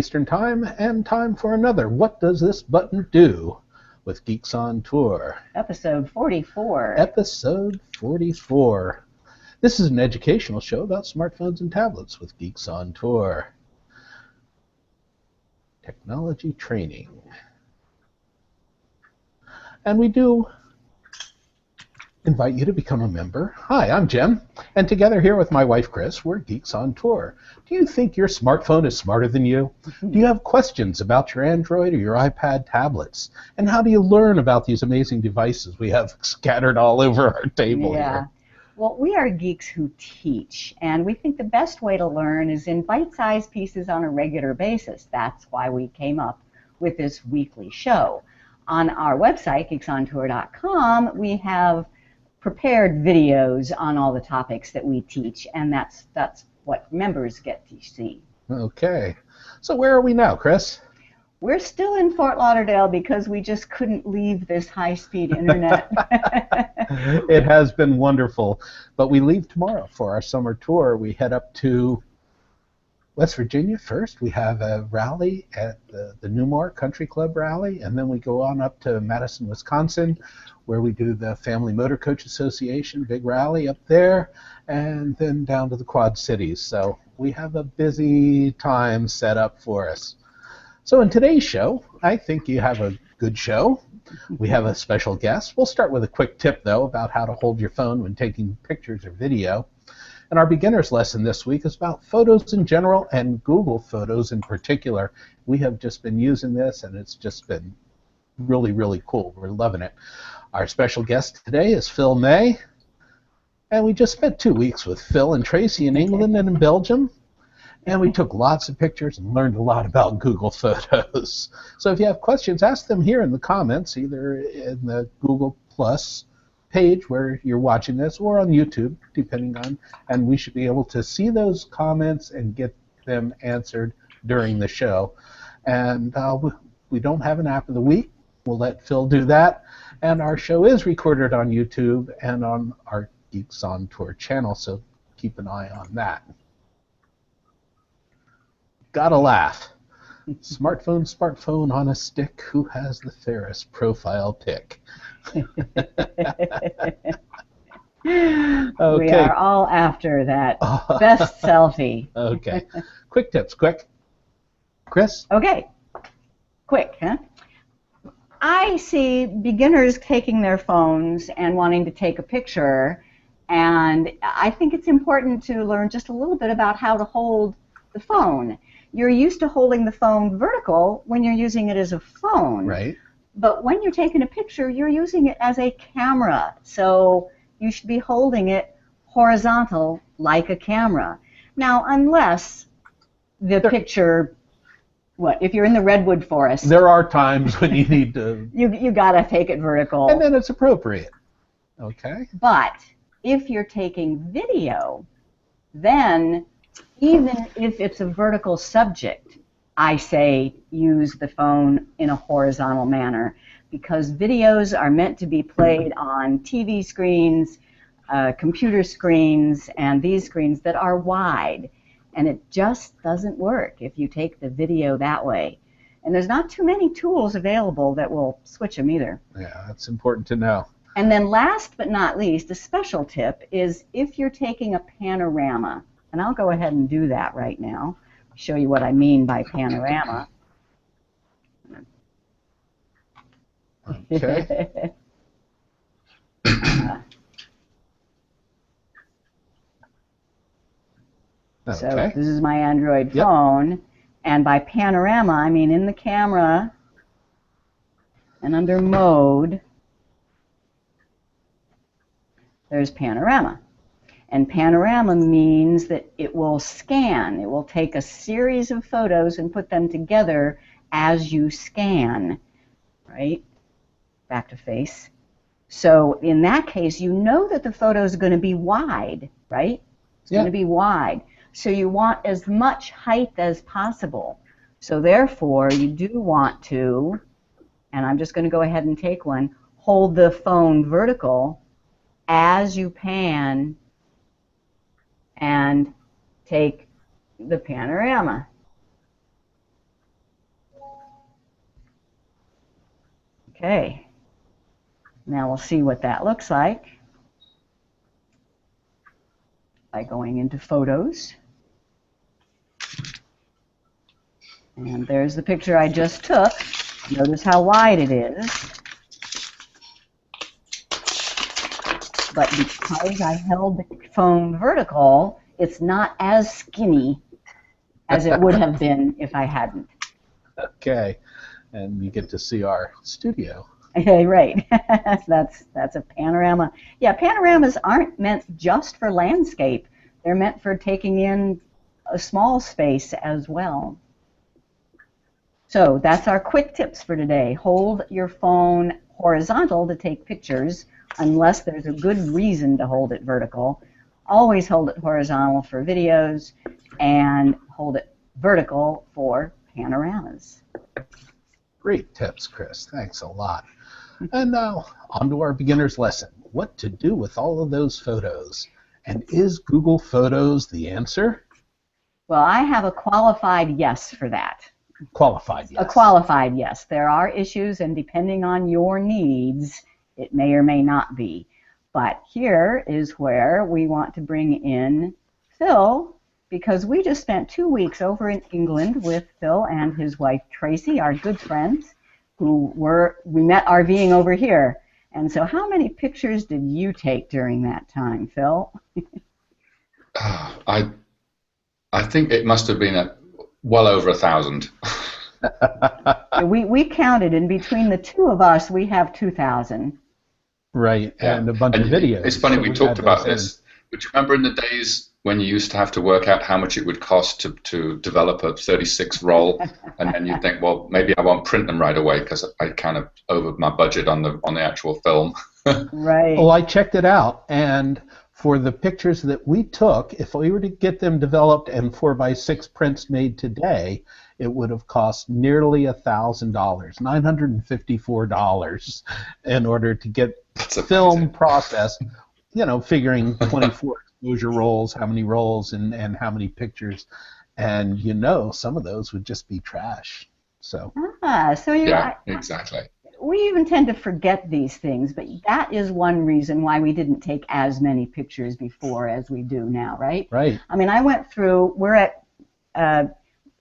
Eastern Time, and time for another What Does This Button Do? With Geeks on Tour. Episode 44. Episode 44. This is an educational show about smartphones and tablets with Geeks on Tour. Technology training. And we do invite you to become a member. Hi, I'm Jim, and together here with my wife Chris, we're Geeks on Tour. Do you think your smartphone is smarter than you? Do you have questions about your Android or your iPad tablets? And how do you learn about these amazing devices we have scattered all over our table here? Well, we are geeks who teach, and we think the best way to learn is in bite-sized pieces on a regular basis. That's why we came up with this weekly show. On our website, geeksontour.com, we have prepared videos on all the topics that we teach, and that's what members get to see. Okay. So where are we now, Chris? We're still in Fort Lauderdale because we just couldn't leave this high-speed internet. It has been wonderful, but we leave tomorrow for our summer tour. We head up to West Virginia first. We have a rally at the Newmar Country Club rally, and then we go on up to Madison, Wisconsin, where we do the Family Motor Coach Association, big rally up there, and then down to the Quad Cities. So we have a busy time set up for us. So in today's show, I think you have a good show. We have a special guest. We'll start with a quick tip, though, about how to hold your phone when taking pictures or video. And our beginner's lesson this week is about photos in general and Google Photos in particular. We have just been using this, and it's just been really, really cool. We're loving it. Our special guest today is Phil May, and we just spent 2 weeks with Phil and Tracy in England and in Belgium, and we took lots of pictures and learned a lot about Google Photos. So if you have questions, ask them here in the comments, either in the Google Plus page where you're watching this or on YouTube, depending on, and we should be able to see those comments and get them answered during the show. And we don't have an app of the week. We'll let Phil do that. And our show is recorded on YouTube and on our Geeks on Tour channel, so keep an eye on that. Gotta laugh. Smartphone on a stick, who has the fairest profile pic? Okay. We are all after that best selfie. Okay. Quick tips, quick. Chris? Okay. Quick, huh? I see beginners taking their phones and wanting to take a picture, and I think it's important to learn just a little bit about how to hold the phone. You're used to holding the phone vertical when you're using it as a phone. Right. But when you're taking a picture, you're using it as a camera. So you should be holding it horizontal like a camera. Now, unless the picture, if you're in the redwood forest. There are times when you need to. You got to take it vertical. And then it's appropriate. Okay. But if you're taking video, then even if it's a vertical subject, I say use the phone in a horizontal manner, because videos are meant to be played on TV screens, computer screens, and these screens that are wide. And it just doesn't work if you take the video that way. And there's not too many tools available that will switch them either. Yeah, that's important to know. And then last but not least, a special tip is if you're taking a panorama, and I'll go ahead and do that right now, show you what I mean by panorama. Okay. So this is my Android phone, and by panorama, I mean in the camera and under mode, there's panorama. And panorama means that it will scan. It will take a series of photos and put them together as you scan, right? Back to face. So in that case, you know that the photo is going to be wide, right? It's going to be wide. So you want as much height as possible. So therefore, you do want to, and I'm just going to go ahead and take one, hold the phone vertical as you pan and take the panorama. Okay. Now we'll see what that looks like by going into Photos. And there's the picture I just took. Notice how wide it is. But because I held the phone vertical, it's not as skinny as it would have been if I hadn't. Okay, and you get to see our studio. Right. That's a panorama. Yeah, panoramas aren't meant just for landscape. They're meant for taking in a small space as well. So that's our quick tips for today. Hold your phone horizontal to take pictures unless there's a good reason to hold it vertical. Always hold it horizontal for videos and hold it vertical for panoramas. Great tips, Chris. Thanks a lot. And now, on to our beginner's lesson. What to do with all of those photos. And is Google Photos the answer? Well, I have a qualified yes for that. Qualified yes. A qualified yes. There are issues, and depending on your needs, it may or may not be. But here is where we want to bring in Phil, because we just spent 2 weeks over in England with Phil and his wife Tracy, our good friends, we met RVing over here. And so how many pictures did you take during that time, Phil? I think it must have been well over 1,000. we counted, and between the two of us, we have 2,000. Right, yeah. And a bunch of videos. It's funny, we talked about this. But you remember in the days when you used to have to work out how much it would cost to develop a 36 roll, and then you think, well, maybe I won't print them right away because I kind of over my budget on the actual film. Right. Well, I checked it out, and for the pictures that we took, if we were to get them developed and 4x6 prints made today, it would have cost nearly $1,000, $954, in order to get the film processed. You know, figuring 24 exposure rolls, how many rolls, and how many pictures, and you know, some of those would just be trash. So. Yeah, exactly. We even tend to forget these things, but that is one reason why we didn't take as many pictures before as we do now, right? Right. I mean, I went through, we're at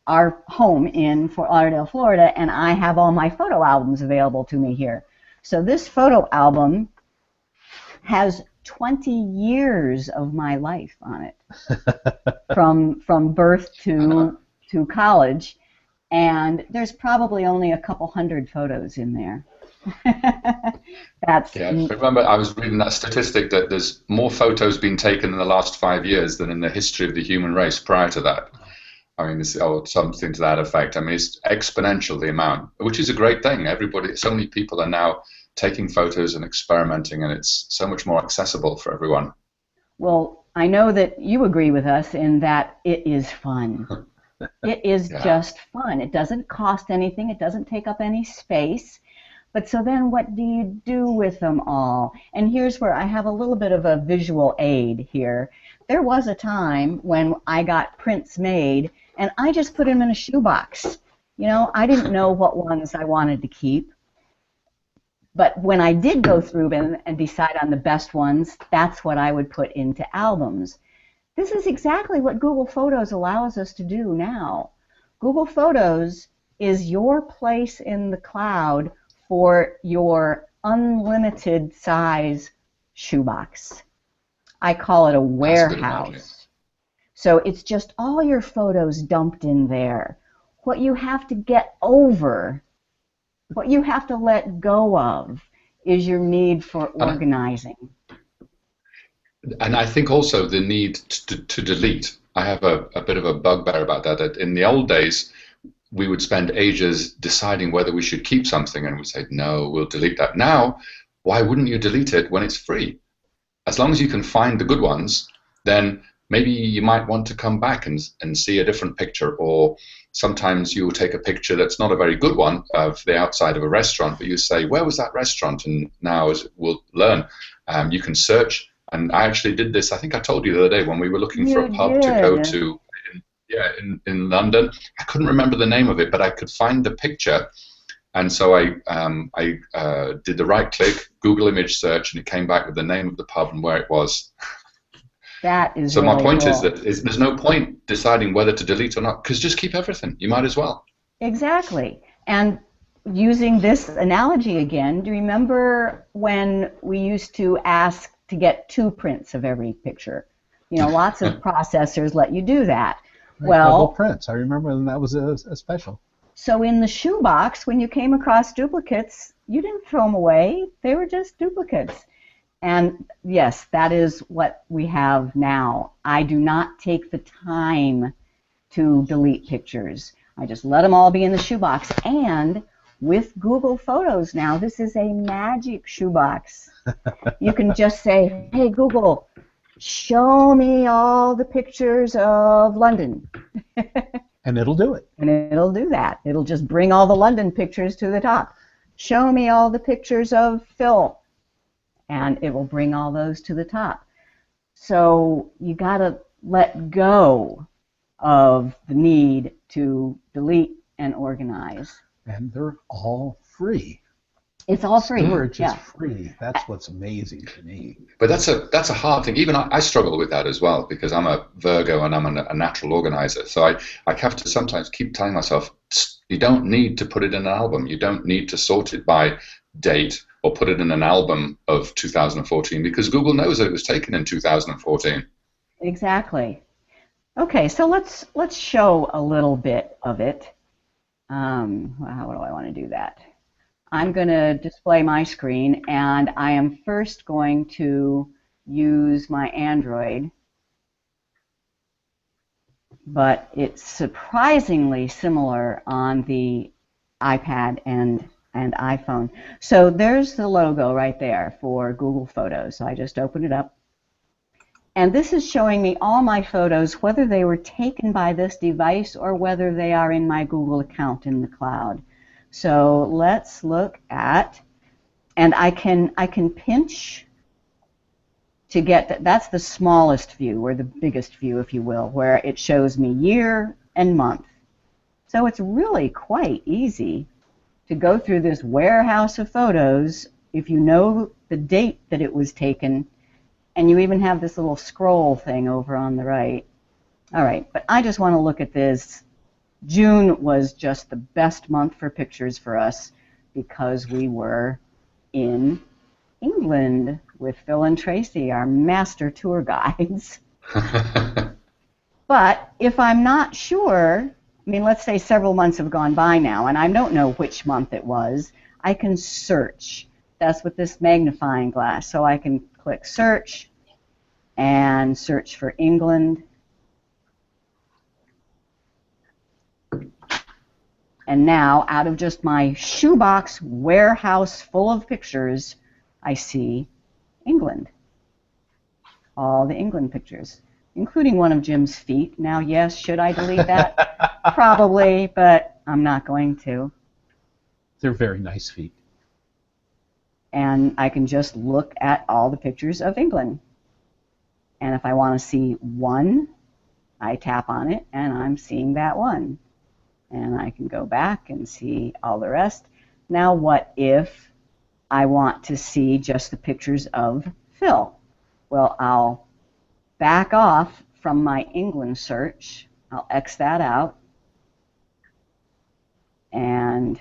our home in Fort Lauderdale, Florida, and I have all my photo albums available to me here. So this photo album has 20 years of my life on it, from birth to college. And there's probably only a couple hundred photos in there. Remember, I was reading that statistic that there's more photos being taken in the last 5 years than in the history of the human race prior to that. I mean, something to that effect. I mean, it's exponential, the amount, which is a great thing. So many people are now taking photos and experimenting, and it's so much more accessible for everyone. Well, I know that you agree with us in that it is fun. It is just fun. It doesn't cost anything. It doesn't take up any space. But so then what do you do with them all? And here's where I have a little bit of a visual aid here. There was a time when I got prints made, and I just put them in a shoebox. You know, I didn't know what ones I wanted to keep. But when I did go through them and decide on the best ones, that's what I would put into albums. This is exactly what Google Photos allows us to do now. Google Photos is your place in the cloud for your unlimited size shoebox. I call it a warehouse. So it's just all your photos dumped in there. What you have to get over, what you have to let go of, is your need for organizing. And I think also the need to delete. I have a bit of a bugbear about that. That in the old days, we would spend ages deciding whether we should keep something, and we'd say, no, we'll delete that. Now, why wouldn't you delete it when it's free? As long as you can find the good ones, then maybe you might want to come back and see a different picture, or sometimes you will take a picture that's not a very good one of the outside of a restaurant, but you say, where was that restaurant? And now, as we'll learn, you can search. And I actually did this, I think I told you the other day, when we were looking for a pub to go to in London. I couldn't remember the name of it, but I could find the picture And so I did the right click, Google image search, and it came back with the name of the pub and where it was. That is So my really point cool. is that there's no point deciding whether to delete or not, because just keep everything. You might as well. Exactly. And using this analogy again, do you remember when we used to ask to get 2 prints of every picture? You know, lots of processors let you do that. Right, Well, double prints. I remember when that was a special. so in the shoebox, when you came across duplicates, you didn't throw them away. They were just duplicates. And yes, that is what we have now. I do not take the time to delete pictures. I just let them all be in the shoebox. And with Google Photos now, this is a magic shoebox. You can just say, hey, Google, show me all the pictures of London. And it'll do it. And it'll do that. It'll just bring all the London pictures to the top. Show me all the pictures of Phil. And it will bring all those to the top. So you got to let go of the need to delete and organize. And they're all free. It's all free. Storage yeah. is free. That's what's amazing to me. But that's a hard thing. Even I struggle with that as well, because I'm a Virgo and I'm a natural organizer. So I have to sometimes keep telling myself, you don't need to put it in an album. You don't need to sort it by date or put it in an album of 2014, because Google knows that it was taken in 2014. Exactly. Okay, so let's show a little bit of it. How do I want to do that? I'm going to display my screen, and I am first going to use my Android, but it's surprisingly similar on the iPad and iPhone. So there's the logo right there for Google Photos. So I just open it up. And this is showing me all my photos, whether they were taken by this device or whether they are in my Google account in the cloud. So let's look at, and I can pinch to get, that's the smallest view, or the biggest view, if you will, where it shows me year and month. So it's really quite easy to go through this warehouse of photos if you know the date that it was taken, and you even have this little scroll thing over on the right. All right, but I just want to look at this. June was just the best month for pictures for us because we were in England with Phil and Tracy, our master tour guides. But if I'm not sure, I mean, let's say several months have gone by now, and I don't know which month it was, I can search. That's with this magnifying glass. So I can click search and search for England. And now, out of just my shoebox warehouse full of pictures, I see England. All the England pictures, including one of Jim's feet. Now, yes, should I delete that? Probably, but I'm not going to. They're very nice feet. And I can just look at all the pictures of England. And if I want to see one, I tap on it, and I'm seeing that one. And I can go back and see all the rest. Now, what if I want to see just the pictures of Phil? Well, I'll back off from my England search. I'll X that out. And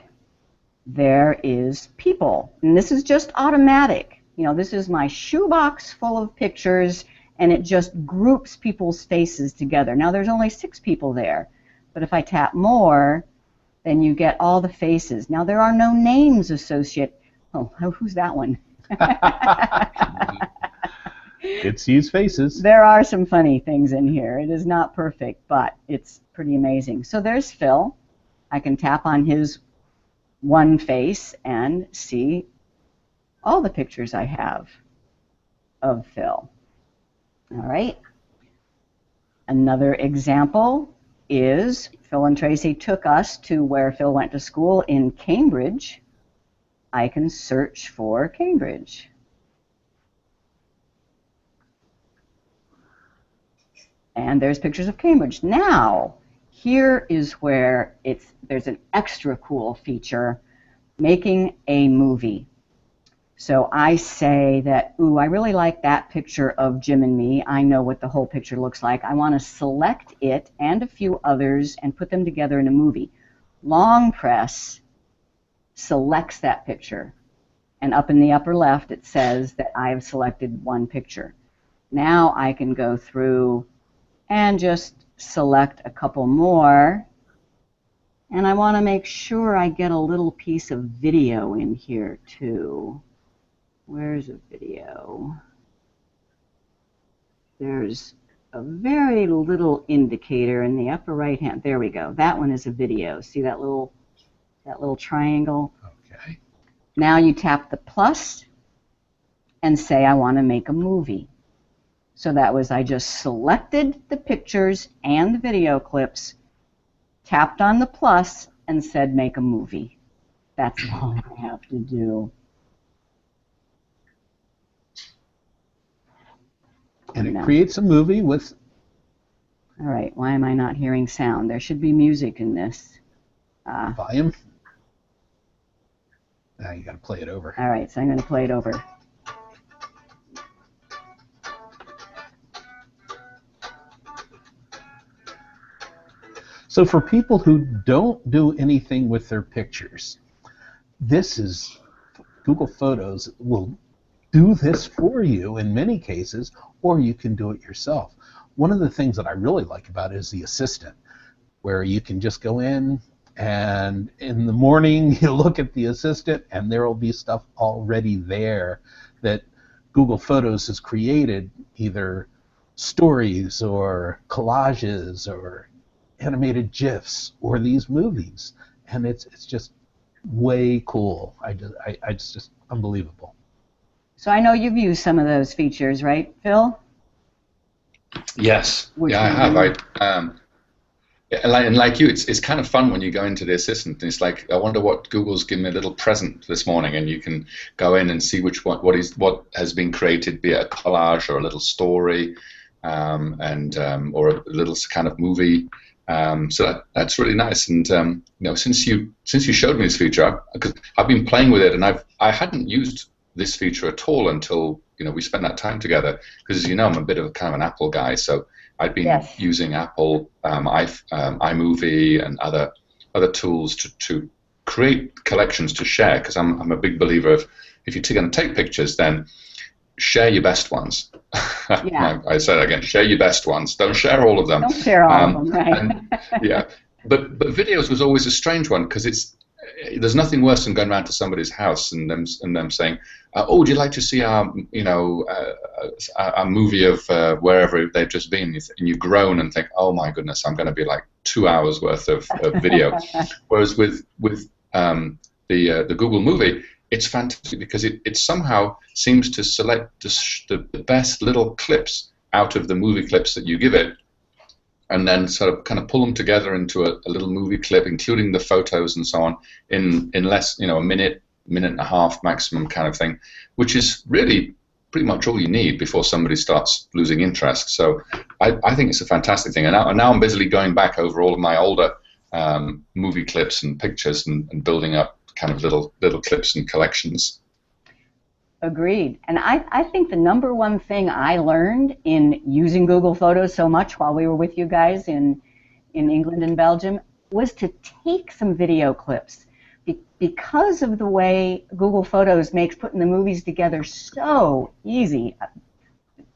there is people. And this is just automatic. You know, this is my shoebox full of pictures, and it just groups people's faces together. Now, there's only 6 people there. But if I tap more, then you get all the faces. Now, there are no names associated. Oh, who's that one? It sees faces. There are some funny things in here. It is not perfect, but it's pretty amazing. So there's Phil. I can tap on his one face and see all the pictures I have of Phil. All right. Another example is Phil and Tracy took us to where Phil went to school in Cambridge. I can search for Cambridge. And there's pictures of Cambridge. Now, here is where there's an extra cool feature making a movie. So I say that, ooh, I really like that picture of Jim and me. I know what the whole picture looks like. I want to select it and a few others and put them together in a movie. Long press selects that picture. And up in the upper left, it says that I have selected one picture. Now I can go through and just select a couple more. And I want to make sure I get a little piece of video in here too. Where's a video? There's a very little indicator in the upper right hand. There we go. That one is a video. See that little triangle? Okay. Now you tap the plus and say I want to make a movie. So that was, I just selected the pictures and the video clips, tapped on the plus, and said make a movie. That's all I have to do. And it creates a movie with... All right, why am I not hearing sound? There should be music in this. Volume. Now you got to play it over. All right, so I'm going to play it over. So for people who don't do anything with their pictures, Google Photos will do this for you in many cases, or you can do it yourself. One of the things that I really like about it is the assistant, where you can just go in, and in the morning you look at the assistant and there will be stuff already there that Google Photos has created, either stories or collages or animated GIFs or these movies, and it's just way cool. It's just unbelievable. So I know you've used some of those features, right, Phil? Yes, yeah, I have. And like you, it's kind of fun when you go into the assistant. And it's like, I wonder what Google's given me a little present this morning, and you can go in and see what has been created, be it a collage or a little story, or a little kind of movie. So that's really nice. And since you showed me this feature, because I've been playing with it, and I hadn't used this feature at all until we spent that time together. Because as you know, I'm a bit of a kind of an Apple guy, so I'd been using Apple iMovie and other tools to create collections to share. Because I'm a big believer of, if you're going to take pictures, then share your best ones. Yeah. I said again, share your best ones. Don't share all of them. Don't share all of them, right? Yeah, but videos was always a strange one, because there's nothing worse than going around to somebody's house and them saying, "Oh, would you like to see our movie of wherever they've just been?" And you groan and think, "Oh my goodness, I'm going to be like 2 hours worth of video." Whereas with the Google Movie, it's fantastic because it somehow seems to select the best little clips out of the movie clips that you give it, and then sort of kind of pull them together into a little movie clip, including the photos and so on, in less, a minute and a half maximum kind of thing, which is really pretty much all you need before somebody starts losing interest. So I think it's a fantastic thing. And now I'm busily going back over all of my older movie clips and pictures and building up kind of little clips and collections. Agreed. And I think the number one thing I learned in using Google Photos so much while we were with you guys in England and Belgium was to take some video clips. Because of the way Google Photos makes putting the movies together so easy,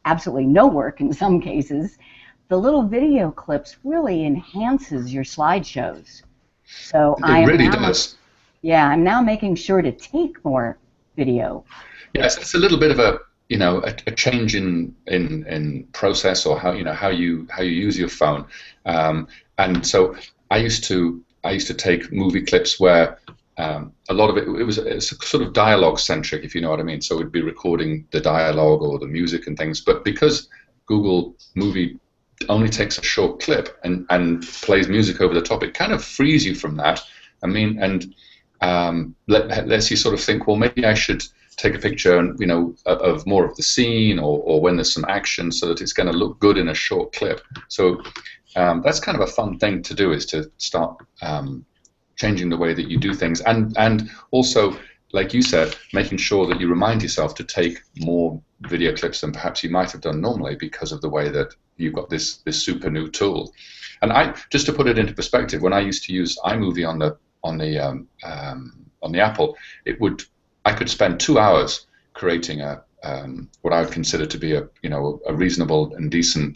absolutely no work in some cases, the little video clips really enhances your slideshows. So it really does. Yeah, I'm now making sure to take more video. Yes, it's a little bit of a change in process, or how you use your phone. And so I used to take movie clips where a lot of it was sort of dialogue centric, if you know what I mean. So we'd be recording the dialogue or the music and things. But because Google Movie only takes a short clip and plays music over the top, it kind of frees you from that. I mean, and lets you sort of think, well, maybe I should take a picture, of more of the scene or when there's some action, so that it's going to look good in a short clip. So that's kind of a fun thing to do, is to start changing the way that you do things, and also, like you said, making sure that you remind yourself to take more video clips than perhaps you might have done normally because of the way that you've got this super new tool. And just to put it into perspective, when I used to use iMovie on the Apple, I could spend 2 hours creating what I would consider to be a reasonable and decent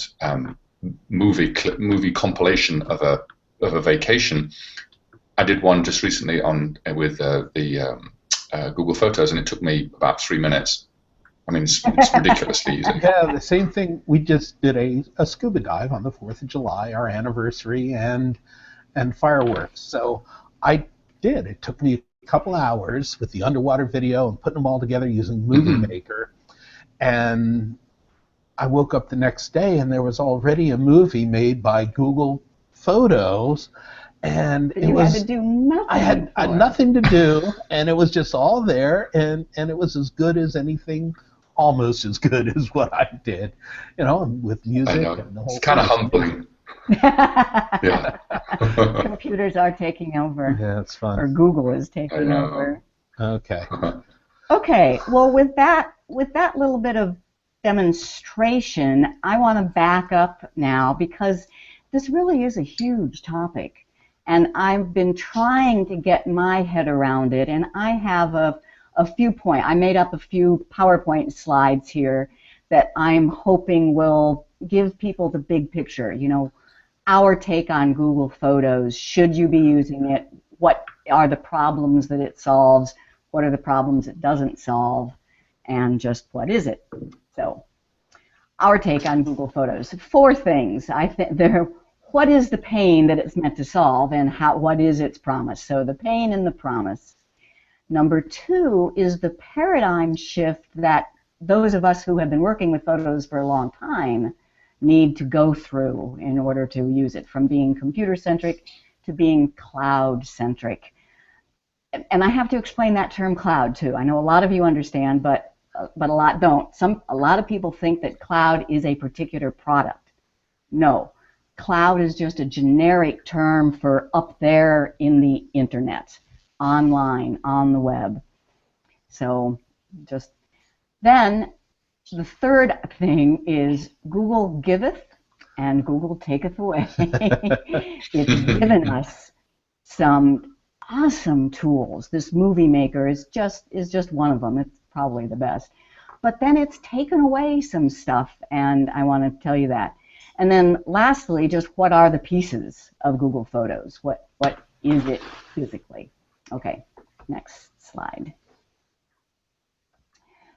movie compilation of a vacation. I did one just recently with the Google Photos, and it took me about 3 minutes. I mean, it's ridiculously easy. Yeah, the same thing. We just did a scuba dive on the 4th of July, our anniversary, and fireworks. So I did. It took me a couple hours with the underwater video and putting them all together using Movie Maker. And I woke up the next day, and there was already a movie made by Google Photos. And you had to do nothing. I had nothing to do, and it was just all there, and it was as good as anything, almost as good as what I did, with music. I know. And the whole it's kind of humbling. Yeah. Computers are taking over. Yeah, it's fun. Or Google is taking over. Okay. Okay. Well, with that little bit of demonstration, I want to back up now because this really is a huge topic. And I've been trying to get my head around it, and I have a few points. I made up a few PowerPoint slides here that I'm hoping will give people the big picture. Our take on Google Photos. Should you be using it? What are the problems that it solves? What are the problems it doesn't solve? And just what is it? So, our take on Google Photos. 4 things. I think what is the pain that it's meant to solve, and what is its promise? So the pain and the promise. Number 2 is the paradigm shift that those of us who have been working with photos for a long time need to go through in order to use it, from being computer-centric to being cloud-centric. And I have to explain that term cloud, too. I know a lot of you understand, but a lot don't. A lot of people think that cloud is a particular product. No. Cloud is just a generic term for up there in the internet, online, on the web. So then the third thing is Google giveth and Google taketh away. It's given us some awesome tools. This Movie Maker is just one of them. It's probably the best. But then it's taken away some stuff, and I want to tell you that. And then lastly, just what are the pieces of Google Photos? What is it physically? Okay, next slide.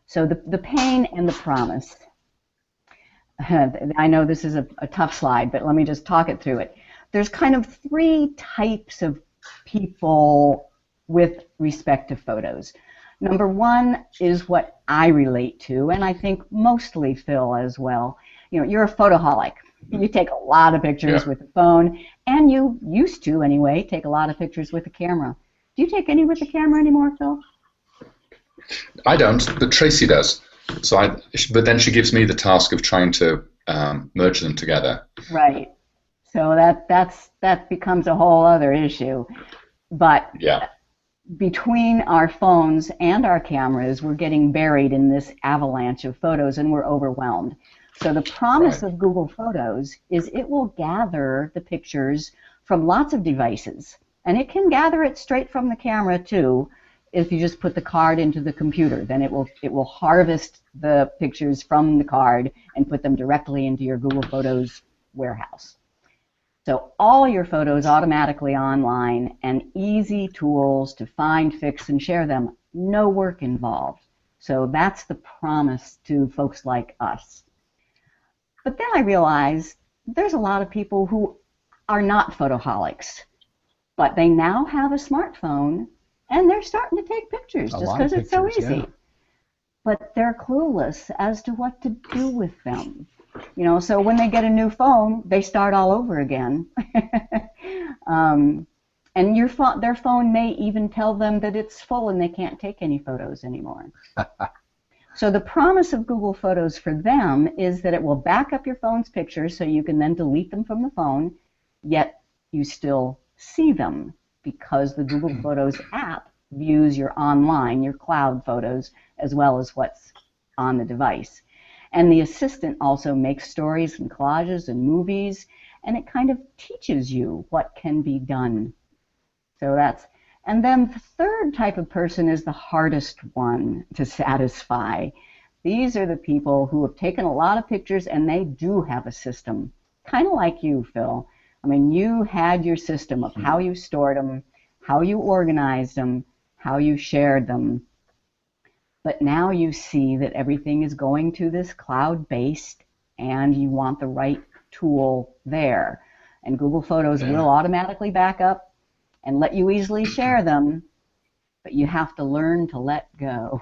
So the pain and the promise. I know this is a tough slide, but let me just talk it through it. There's kind of 3 types of people with respect to photos. Number 1 is what I relate to, and I think mostly Phil as well. You're a photoholic. You take a lot of pictures with a phone, and you used to, anyway, take a lot of pictures with a camera. Do you take any with the camera anymore, Phil? I don't, but Tracy does. But then she gives me the task of trying to merge them together. Right. So that becomes a whole other issue. But between our phones and our cameras, we're getting buried in this avalanche of photos, and we're overwhelmed. So the promise of Google Photos is it will gather the pictures from lots of devices. And it can gather it straight from the camera, too, if you just put the card into the computer. Then it will harvest the pictures from the card and put them directly into your Google Photos warehouse. So all your photos automatically online, and easy tools to find, fix, and share them. No work involved. So that's the promise to folks like us. But then I realized there's a lot of people who are not photoholics, but they now have a smartphone, and they're starting to take pictures just because it's so easy. Yeah. But they're clueless as to what to do with them. So when they get a new phone, they start all over again. And their phone may even tell them that it's full and they can't take any photos anymore. So the promise of Google Photos for them is that it will back up your phone's pictures so you can then delete them from the phone, yet you still see them because the Google Photos app views your online, your cloud photos, as well as what's on the device. And the assistant also makes stories and collages and movies, and it kind of teaches you what can be done. So that's, and then the third type of person is the hardest one to satisfy. These are the people who have taken a lot of pictures and they do have a system, kind of like you, Phil. I mean, you had your system of how you stored them, how you organized them, how you shared them. But now you see that everything is going to this cloud-based, and you want the right tool there. And Google Photos will automatically back up and let you easily share them, but you have to learn to let go.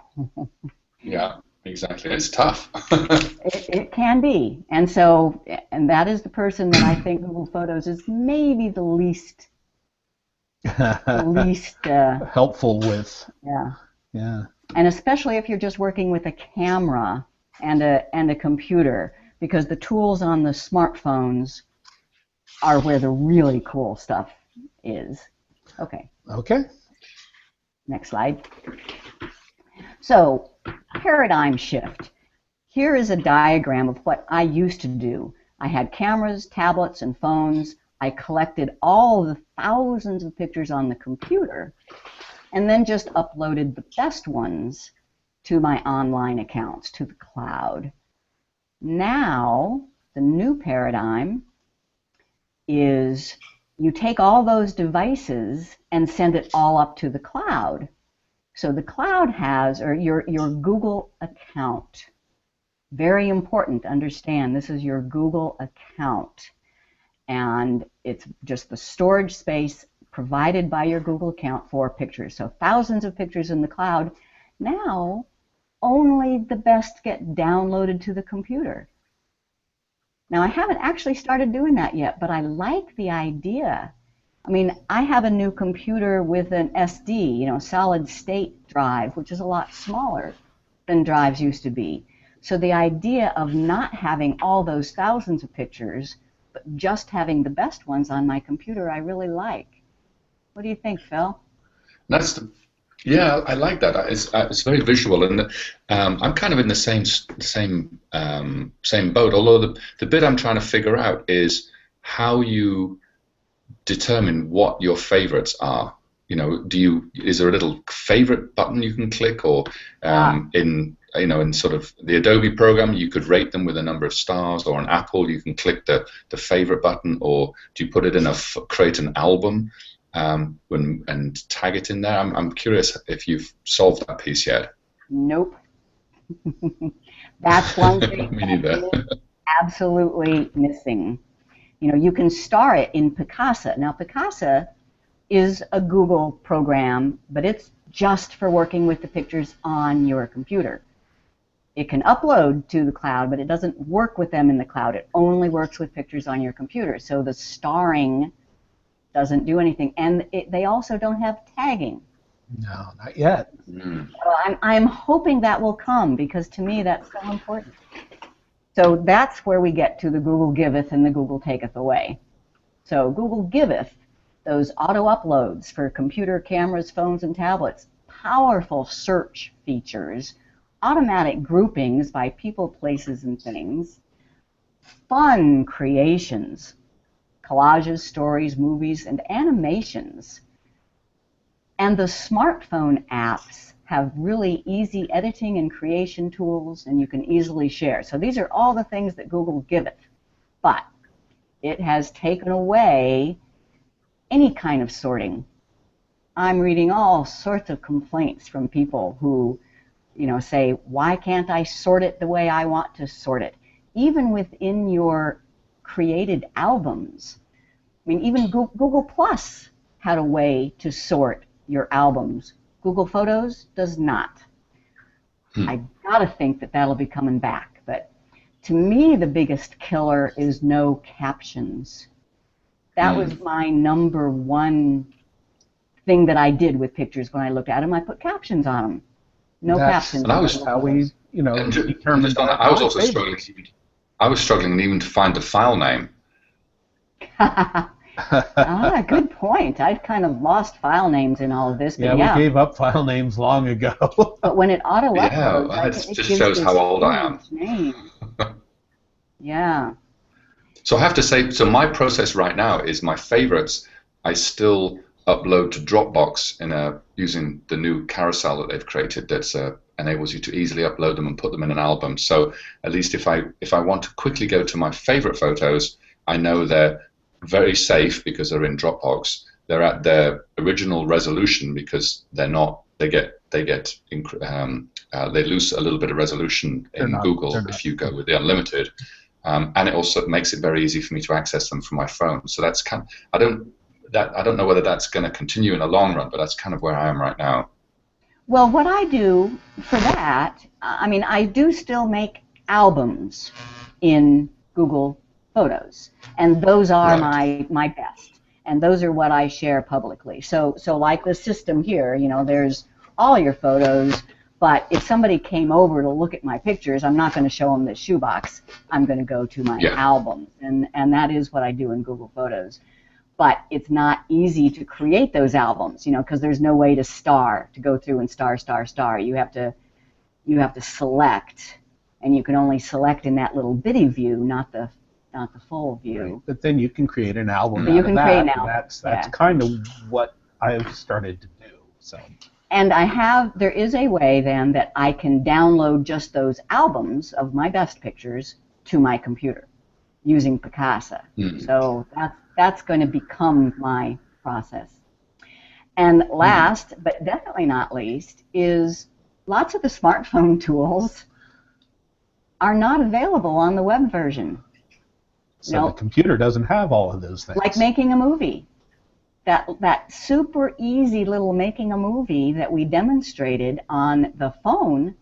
Yeah, exactly. It's tough. It can be. And so, and that is the person that I think Google Photos is maybe the least helpful with. Yeah. Yeah. And especially if you're just working with a camera and a computer, because the tools on the smartphones are where the really cool stuff is. Okay. Okay. Next slide. So, paradigm shift. Here is a diagram of what I used to do. I had cameras, tablets, and phones. I collected all the thousands of pictures on the computer and then just uploaded the best ones to my online accounts, to the cloud. Now, the new paradigm is you take all those devices and send it all up to the cloud. So the cloud has, or your Google account. Very important to understand, this is your Google account. And it's just the storage space provided by your Google account for pictures. So thousands of pictures in the cloud. Now, only the best get downloaded to the computer. Now, I haven't actually started doing that yet, but I like the idea. I mean, I have a new computer with an SD, solid state drive, which is a lot smaller than drives used to be. So the idea of not having all those thousands of pictures, but just having the best ones on my computer, I really like. What do you think, Phil? Yeah, I like that. It's very visual, and I'm kind of in the same boat. Although the bit I'm trying to figure out is how you determine what your favorites are. Is there a little favorite button you can click, or in sort of the Adobe program you could rate them with a number of stars, or on Apple you can click the favorite button, or do you put it in create an album and tag it in there? I'm curious if you've solved that piece yet. Nope. That's one thing Me neither. Absolutely missing. You can star it in Picasa. Now, Picasa is a Google program, but it's just for working with the pictures on your computer. It can upload to the cloud, but it doesn't work with them in the cloud. It only works with pictures on your computer. So the starring doesn't do anything. And they also don't have tagging. No, not yet. So I'm hoping that will come, because to me that's so important. So that's where we get to the Google Giveth and the Google Taketh away. So Google Giveth, those auto uploads for computer, cameras, phones, and tablets, powerful search features, automatic groupings by people, places, and things, fun creations, collages, stories, movies, and animations. And the smartphone apps have really easy editing and creation tools, and you can easily share. So these are all the things that Google giveth. But it has taken away any kind of sorting. I'm reading all sorts of complaints from people who, say, why can't I sort it the way I want to sort it? Even within your created albums. I mean, even Google Plus had a way to sort your albums. Google Photos does not. I gotta think that that'll be coming back. But to me, the biggest killer is no captions. That was my number one thing that I did with pictures when I looked at them. I put captions on them. No captions. And I was how we, determined. I was also struggling. I was struggling even to find the file name. Ah, good point. I've kind of lost file names in all of this, Yeah, but we yeah. gave up file names long ago. But when it auto Yeah, uploads, well, it it just gives shows how this old I am. huge name. Yeah. So I have to say, so my process right now is my favorites. I still upload to Dropbox using the new carousel that they've created that enables you to easily upload them and put them in an album. So at least if I want to quickly go to my favorite photos, I know they're very safe because they're in Dropbox. They're at their original resolution because they're not. They lose a little bit of resolution in They're Google not. if you go with the unlimited. And it also makes it very easy for me to access them from my phone. So that's I don't know whether that's going to continue in the long run, but that's kind of where I am right now. Well, what I do for that, I do still make albums in Google Photos, and those are Right. my best, and those are what I share publicly. So like the system here, there's all your photos, but if somebody came over to look at my pictures, I'm not going to show them the shoebox. I'm going to go to my Yeah. albums, and that is what I do in Google Photos. But it's not easy to create those albums, because there's no way to go through and star. You have to select, and you can only select in that little bitty view, not the full view. Right. But then you can create an album But out you of can that. create an album. That's Yeah. kind of what I've started to do. So. And there is a way then that I can download just those albums of my best pictures to my computer using Picasa. Mm. So that's going to become my process. And last, but definitely not least, is lots of the smartphone tools are not available on the web version. So the computer doesn't have all of those things. Like making a movie. That super easy little making a movie that we demonstrated on the phone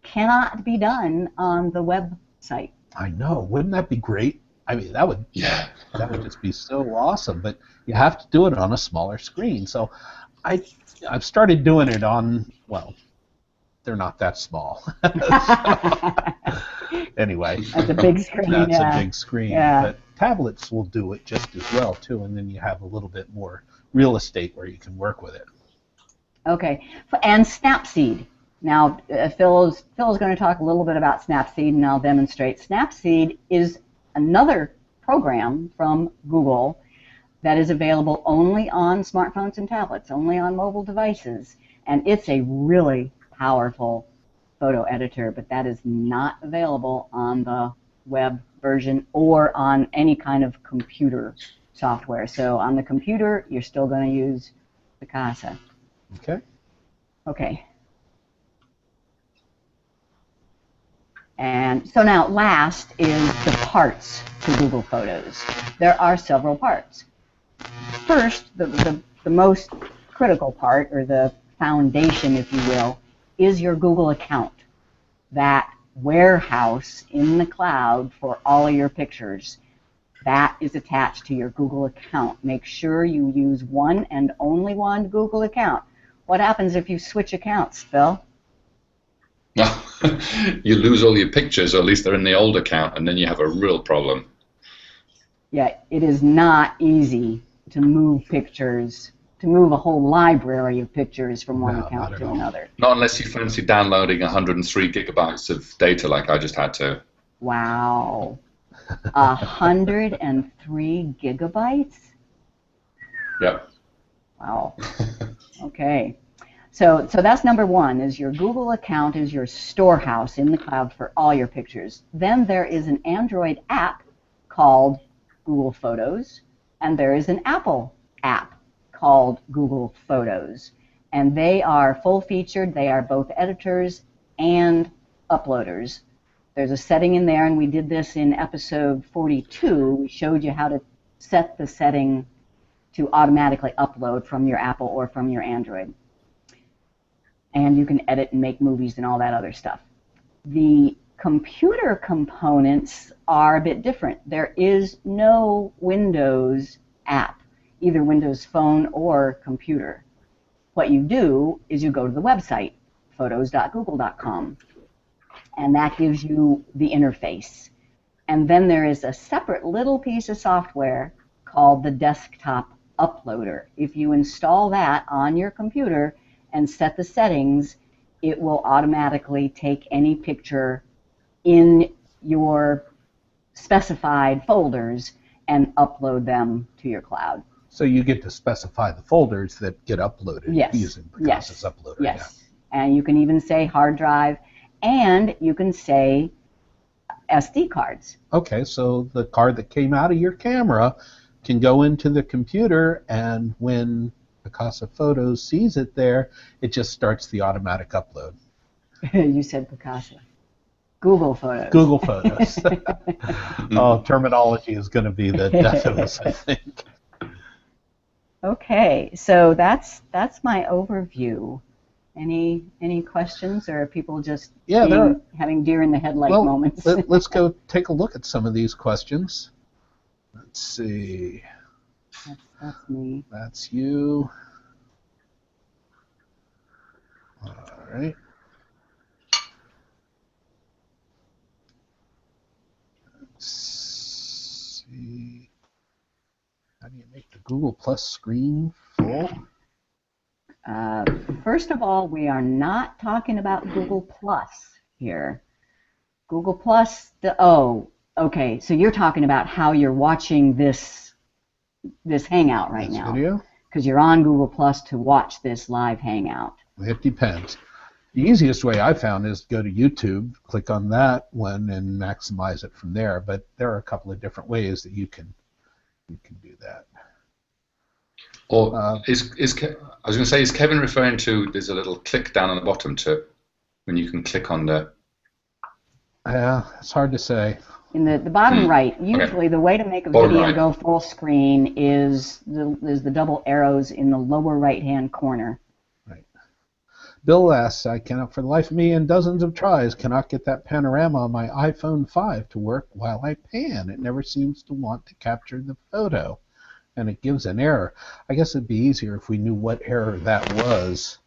cannot be done on the website. I know. Wouldn't that be great? I mean, that would just be so awesome. But you have to do it on a smaller screen. So I've started doing it on, well, they're not that small. Anyway, that's a big screen. That's a big screen. Yeah. But tablets will do it just as well too, and then you have a little bit more real estate where you can work with it. Okay, and Snapseed. Now, Phil's going to talk a little bit about Snapseed, and I'll demonstrate. Snapseed is another program from Google that is available only on smartphones and tablets, only on mobile devices, and it's a really powerful photo editor, but that is not available on the web version or on any kind of computer software. So on the computer, you're still going to use Picasa. Okay. Okay. And so now last is the parts to Google Photos. There are several parts. First, the most critical part, or the foundation, if you will, is your Google account. That warehouse in the cloud for all of your pictures. That is attached to your Google account. Make sure you use one and only one Google account. What happens if you switch accounts, Phil? You lose all your pictures, or at least they're in the old account, and then you have a real problem. Yeah, it is not easy to move pictures, to move a whole library of pictures from one account to another. Not unless you fancy downloading 103 gigabytes of data like I just had to. Wow. 103 gigabytes? Yep. Wow. Okay. So that's number one, is your Google account is your storehouse in the cloud for all your pictures. Then there is an Android app called Google Photos, and there is an Apple app called Google Photos. And they are full-featured. They are both editors and uploaders. There's a setting in there, and we did this in episode 42. We showed you how to set the setting to automatically upload from your Apple or from your Android. And you can edit and make movies and all that other stuff. The computer components are a bit different. There is no Windows app, either Windows Phone or computer. What you do is you go to the website, photos.google.com, and that gives you the interface. And then there is a separate little piece of software called the desktop uploader. If you install that on your computer and set the settings, it will automatically take any picture in your specified folders and upload them to your cloud. So you get to specify the folders that get uploaded Yes. using Picasso's uploader. Yes. Yeah. And you can even say hard drive, and you can say SD cards. Okay, so the card that came out of your camera can go into the computer, and when Picasso Photos sees it there, it just starts the automatic upload. You said Picasso. Google Photos. Google Photos. Oh, terminology is going to be the death of us, I think. Okay, so that's my overview. Any questions, or are people just having deer in the headlight moments? Let's go take a look at some of these questions. Let's see. That's me. That's you. All right. Let's see. How do you make the Google Plus screen full? First of all, we are not talking about Google Plus here. Google Plus, okay, so you're talking about how you're watching this Hangout right now. Video? Because you're on Google Plus to watch this live Hangout. It depends. The easiest way I found is go to YouTube, click on that one, and maximize it from there. But there are a couple of different ways that you can do that. Or I was going to say, is Kevin referring to, there's a little click down on the bottom to when you can click on the... Yeah, it's hard to say. In the bottom right, usually the way to make a video go full screen is the double arrows in the lower right-hand corner. Right. Bill asks, I cannot for the life of me in dozens of tries cannot get that panorama on my iPhone 5 to work while I pan. It never seems to want to capture the photo, and it gives an error. I guess it'd be easier if we knew what error that was.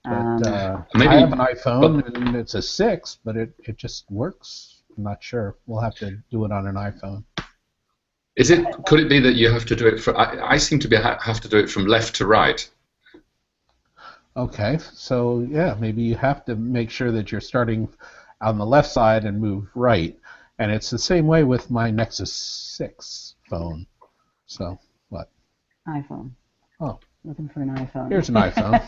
But I have an iPhone, and it's a 6, but it just works. I'm not sure. We'll have to do it on an iPhone. Could it be that you have to do it from... I seem to have to do it from left to right. Okay, so yeah, maybe you have to make sure that you're starting on the left side and move right. And it's the same way with my Nexus 6 phone. So, what? iPhone. Oh. Looking for an iPhone. Here's an iPhone.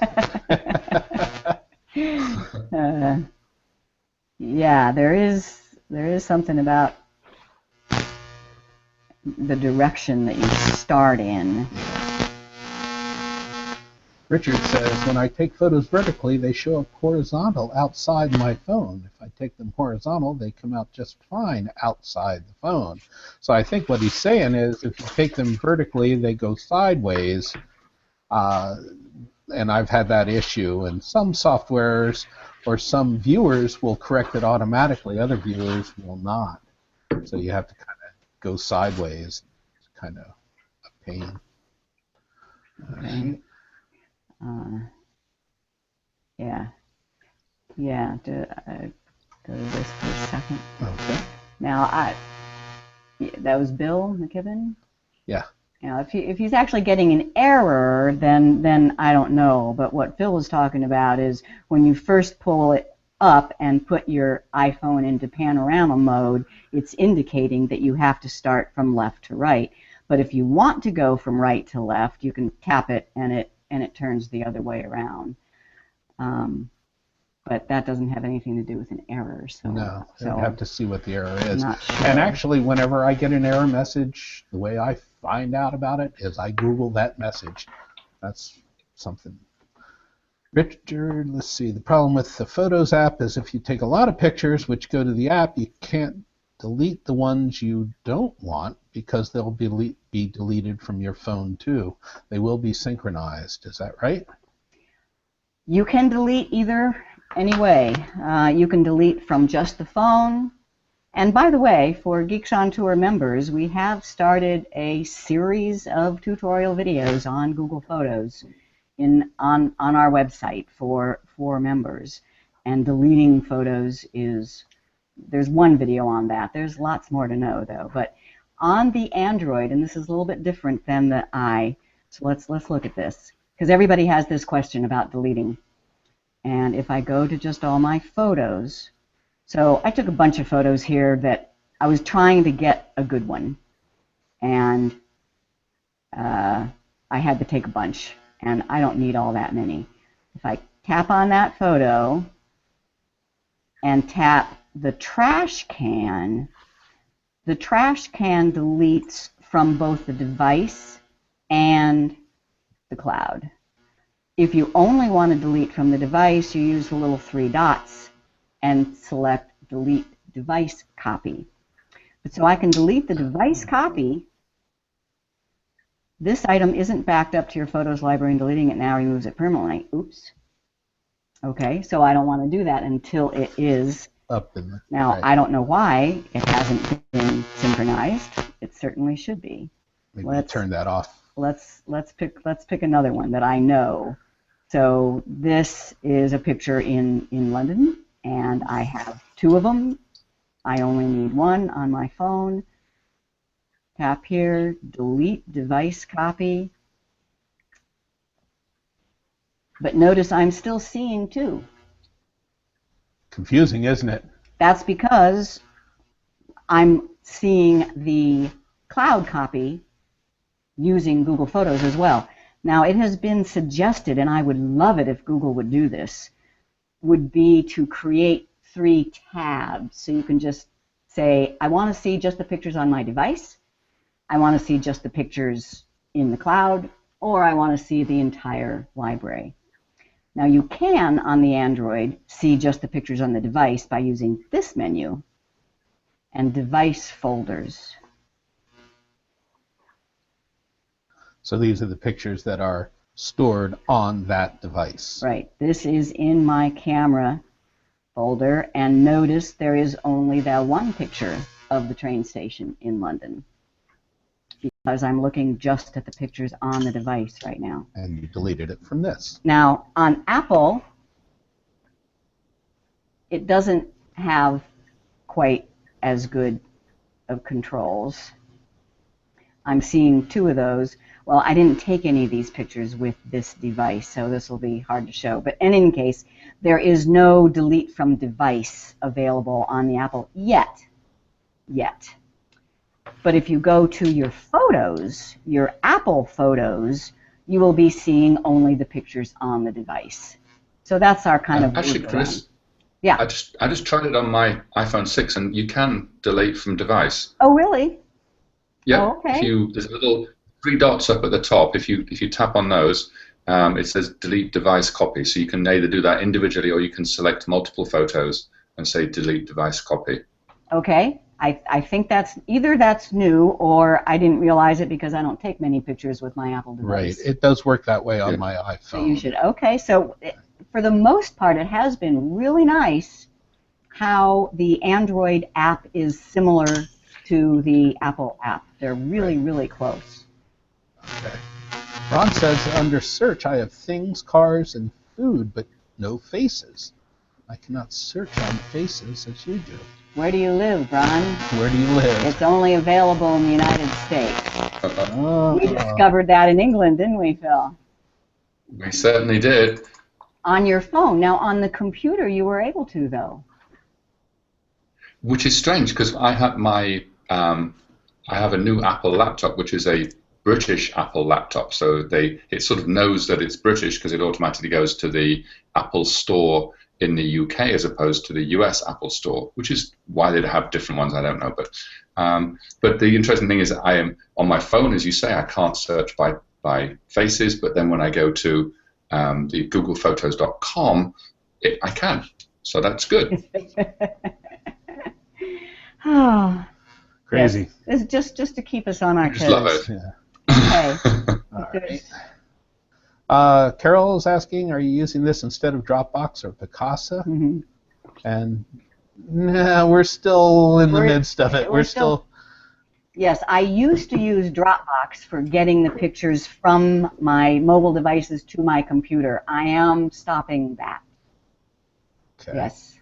Yeah, there is something about the direction that you start in. Richard says, when I take photos vertically, they show up horizontal outside my phone. If I take them horizontal, they come out just fine outside the phone. So I think what he's saying is if you take them vertically, they go sideways. And I've had that issue. And some softwares or some viewers will correct it automatically. Other viewers will not. So you have to kind of go sideways. It's kind of a pain. Okay. Yeah. Go to this for a second. Okay. Now, that was Bill McKibben? Yeah. Now, if he's actually getting an error, then I don't know. But what Phil was talking about is when you first pull it up and put your iPhone into panorama mode, it's indicating that you have to start from left to right. But if you want to go from right to left, you can tap it and it turns the other way around. But that doesn't have anything to do with an error. So, no, you have to see what the error is. Not sure. And actually, whenever I get an error message, the way I find out about it is I Google that message. That's something. Richard, let's see. The problem with the Photos app is if you take a lot of pictures which go to the app, you can't delete the ones you don't want because they'll be deleted from your phone too. They will be synchronized. Is that right? You can delete either anyway. You can delete from just the phone. And by the way, for Geeks on Tour members, we have started a series of tutorial videos on Google Photos on our website for members. And deleting photos there's one video on that. There's lots more to know, though. But on the Android, and this is a little bit different than the I. So let's look at this, because everybody has this question about deleting. And if I go to just all my photos, so I took a bunch of photos here that I was trying to get a good one, and I had to take a bunch, and I don't need all that many. If I tap on that photo and tap the trash can deletes from both the device and the cloud. If you only want to delete from the device, you use the little 3 dots and select Delete Device Copy. But so I can delete the device copy. This item isn't backed up to your photos library, and deleting it now removes it permanently. Oops. Okay, so I don't want to do that until it is up in the, now. right. I don't know why it hasn't been synchronized. It certainly should be. Maybe turn that off. Let's pick another one that I know. So this is a picture in London, and I have 2 of them. I only need 1 on my phone. Tap here, delete device copy. But notice I'm still seeing 2. Confusing, isn't it? That's because I'm seeing the cloud copy using Google Photos as well. Now, it has been suggested, and I would love it if Google would do this, would be to create 3 tabs. So you can just say, I want to see just the pictures on my device, I want to see just the pictures in the cloud, or I want to see the entire library. Now, you can, on the Android, see just the pictures on the device by using this menu and Device Folders. So these are the pictures that are stored on that device. Right. This is in my camera folder, and notice there is only that 1 picture of the train station in London, because I'm looking just at the pictures on the device right now. And you deleted it from this. Now, on Apple, it doesn't have quite as good of controls. I'm seeing 2 of those. Well, I didn't take any of these pictures with this device, so this will be hard to show. But in any case, there is no delete from device available on the Apple yet. But if you go to your photos, your Apple photos, you will be seeing only the pictures on the device. So that's our kind of actually, Chris, yeah. I just tried it on my iPhone 6, and you can delete from device. Oh, really? Yeah. Oh, okay. There's a little 3 dots up at the top. If you tap on those, it says delete device copy. So you can either do that individually, or you can select multiple photos and say delete device copy. Okay. I think that's either that's new, or I didn't realize it because I don't take many pictures with my Apple device. Right. It does work that way on my iPhone. So you should. Okay. So for the most part, it has been really nice how the Android app is similar to the Apple app. They're really, really close. Okay. Ron says, under search, I have things, cars, and food, but no faces. I cannot search on faces as you do. Where do you live, Ron? Where do you live? It's only available in the United States. We discovered that in England, didn't we, Phil? We certainly did. On your phone. Now, on the computer, you were able to, though. Which is strange, because I have I have a new Apple laptop, which is a British Apple laptop. So it sort of knows that it's British because it automatically goes to the Apple Store in the UK as opposed to the US Apple Store, which is why they'd have different ones. I don't know, but the interesting thing is, I am on my phone, as you say, I can't search by faces, but then when I go to the GooglePhotos.com, I can. So that's good. Oh, crazy. Yes. It's just to keep us on our toes. Just love it. Yeah. Okay. All right. Carol is asking, are you using this instead of Dropbox or Picasa? Mm-hmm. And we're still in the midst of it. We're still. Yes, I used to use Dropbox for getting the pictures from my mobile devices to my computer. I am stopping that. Okay. Yes.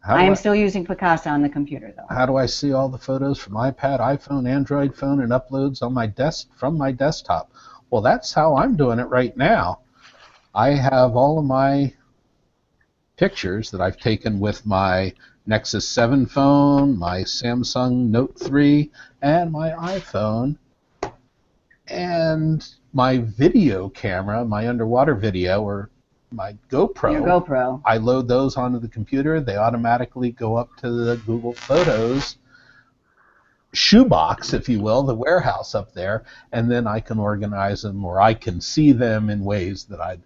I am still using Picasa on the computer, though. How do I see all the photos from iPad, iPhone, Android phone, and uploads on my from my desktop? Well, that's how I'm doing it right now. I have all of my pictures that I've taken with my Nexus 7 phone, my Samsung Note 3, and my iPhone, and my video camera, my underwater video, or my GoPro. Your GoPro. I load those onto the computer. They automatically go up to the Google Photos shoebox, if you will, the warehouse up there, and then I can organize them, or I can see them in ways that I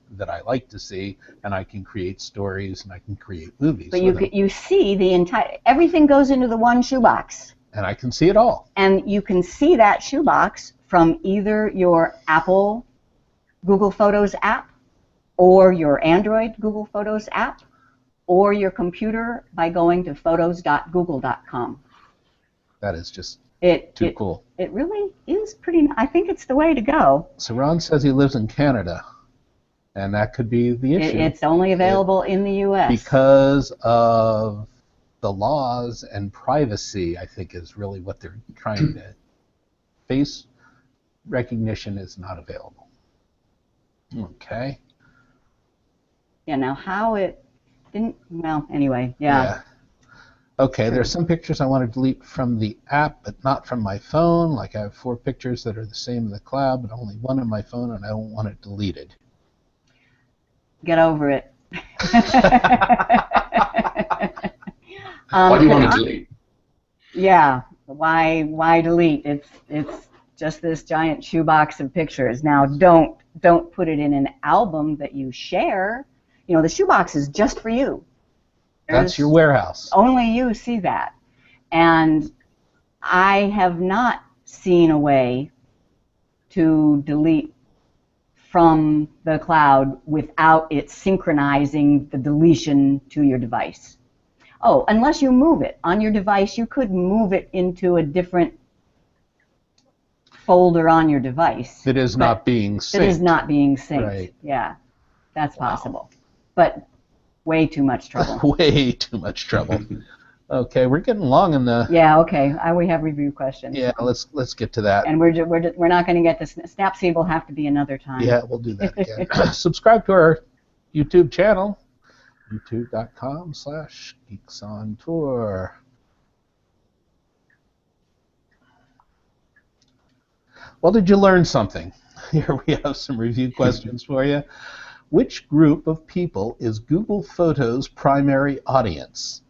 like to see, and I can create stories and I can create movies. But you see the entire, everything goes into the one shoebox. And I can see it all. And you can see that shoebox from either your Apple Google Photos app, or your Android Google Photos app, or your computer by going to photos.google.com. That is just too cool. It really is pretty. I think it's the way to go. So Ron says he lives in Canada, and that could be the issue. It's only available in the U.S. because of the laws and privacy, I think, is really what they're trying to. Face recognition is not available. Okay. Yeah. Now how it didn't. Well, anyway. Yeah. Okay, there's some pictures I want to delete from the app, but not from my phone. Like I have 4 pictures that are the same in the cloud, but only one in my phone, and I don't want it deleted. Get over it. Why do you want to delete? Yeah, why delete? It's just this giant shoebox of pictures. Now don't put it in an album that you share. You know, the shoebox is just for you. That's your warehouse. Only you see that. And I have not seen a way to delete from the cloud without it synchronizing the deletion to your device. Oh, unless you move it. On your device, you could move it into a different folder on your device. That is not being synced. That is not being synced. Right. Yeah, that's possible. But way too much trouble. Way too much trouble. Okay, we're getting long in the. Yeah. Okay. We have review questions. Yeah. Let's get to that. And we're not going to get this. Snapseed will have to be another time. Yeah, we'll do that again. Subscribe to our YouTube channel, youtube.com/Geeks On Tour. Well, did you learn something? Here we have some review questions for you. Which group of people is Google Photos' primary audience?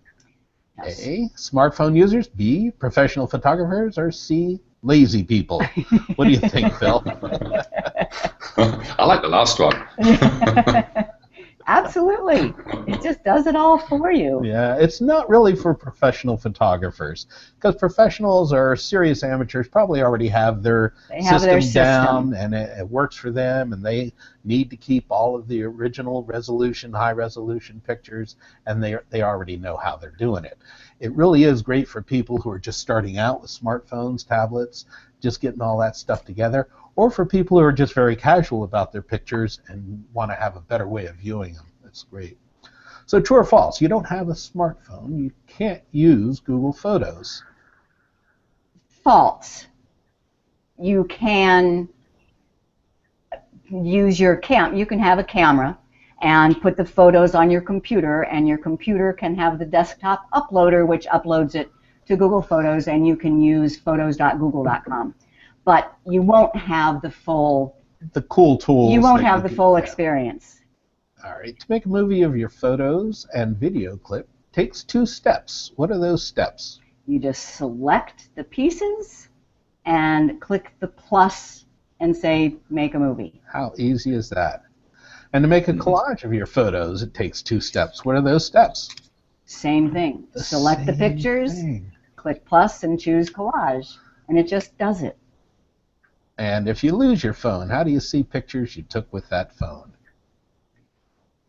Yes. A, smartphone users, B, professional photographers, or C, lazy people? What do you think, Phil? I like the last one. Absolutely. It just does it all for you. Yeah, it's not really for professional photographers, because professionals or serious amateurs probably already have their system down, and it works for them, and they need to keep all of the original resolution, high resolution pictures, and they already know how they're doing it. It really is great for people who are just starting out with smartphones, tablets, just getting all that stuff together, or for people who are just very casual about their pictures and want to have a better way of viewing them. That's great. So true or false, you don't have a smartphone, you can't use Google Photos. False. You can use you can have a camera and put the photos on your computer, and your computer can have the desktop uploader, which uploads it to Google Photos, and you can use photos.google.com. But you won't have the full... The cool tools. You won't have the full experience. All right. To make a movie of your photos and video clip takes 2 steps. What are those steps? You just select the pieces and click the plus and say, make a movie. How easy is that? And to make a collage of your photos, it takes 2 steps. What are those steps? Same thing. Select the pictures, click plus, and choose collage. And it just does it. And if you lose your phone, how do you see pictures you took with that phone?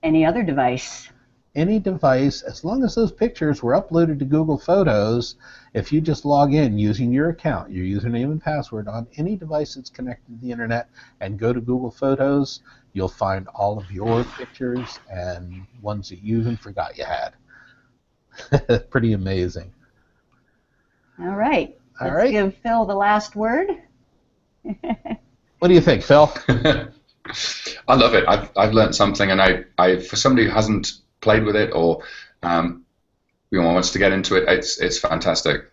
Any other device. Any device, as long as those pictures were uploaded to Google Photos, if you just log in using your account, your username and password on any device that's connected to the internet and go to Google Photos, you'll find all of your pictures and ones that you even forgot you had. Pretty amazing. All right. All Let's right. give Phil the last word. What do you think, Phil? I love it. I've learned something, and I for somebody who hasn't played with it or wants to get into it, it's fantastic.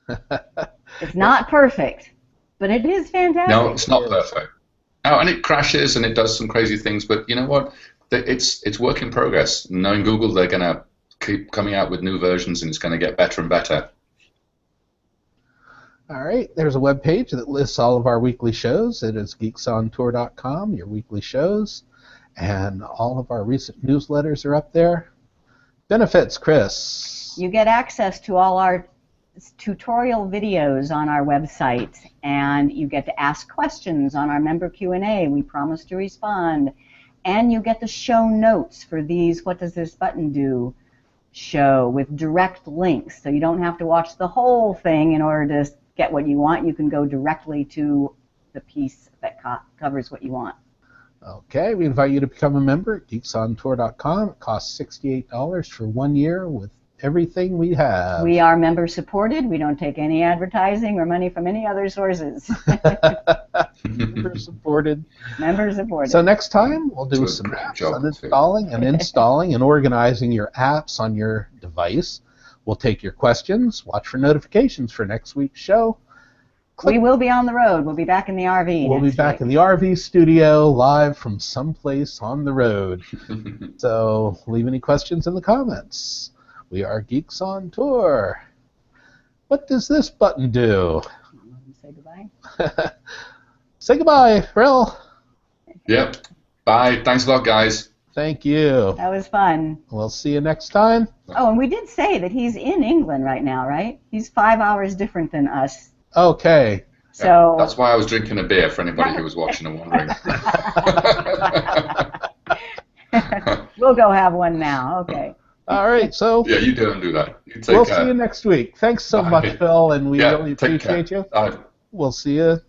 It's not perfect, but it is fantastic. No, it's not perfect. Oh, and it crashes and it does some crazy things, but you know what? It's work in progress. Knowing Google, they're going to keep coming out with new versions, and it's going to get better and better. All right, there's a web page that lists all of our weekly shows. It is geeksontour.com, your weekly shows, and all of our recent newsletters are up there. Benefits, Chris. You get access to all our tutorial videos on our website, and you get to ask questions on our member Q&A. We promise to respond. And you get the show notes for these What Does This Button Do show with direct links, so you don't have to watch the whole thing in order to get what you want. You can go directly to the piece that covers what you want. Okay, we invite you to become a member at geeksontour.com. It costs $68 for 1 year with everything we have. We are member supported. We don't take any advertising or money from any other sources. Member supported. Member supported. So next time we'll do some apps, uninstalling and installing and organizing your apps on your device. We'll take your questions. Watch for notifications for next week's show. We will be on the road. We'll be back in the RV. We'll be back in the RV studio live from someplace on the road. So leave any questions in the comments. We are Geeks on Tour. What does this button do? Say goodbye. Say goodbye, Phil. Yep. Bye. Thanks a lot, guys. Thank you. That was fun. We'll see you next time. Oh, and we did say that he's in England right now, right? He's 5 hours different than us. Okay. So that's why I was drinking a beer for anybody who was watching and wondering. We'll go have one now. Okay. All right. So yeah, you don't do that. We'll see you next week. Thanks so much, Phil, and we really appreciate you. We'll see you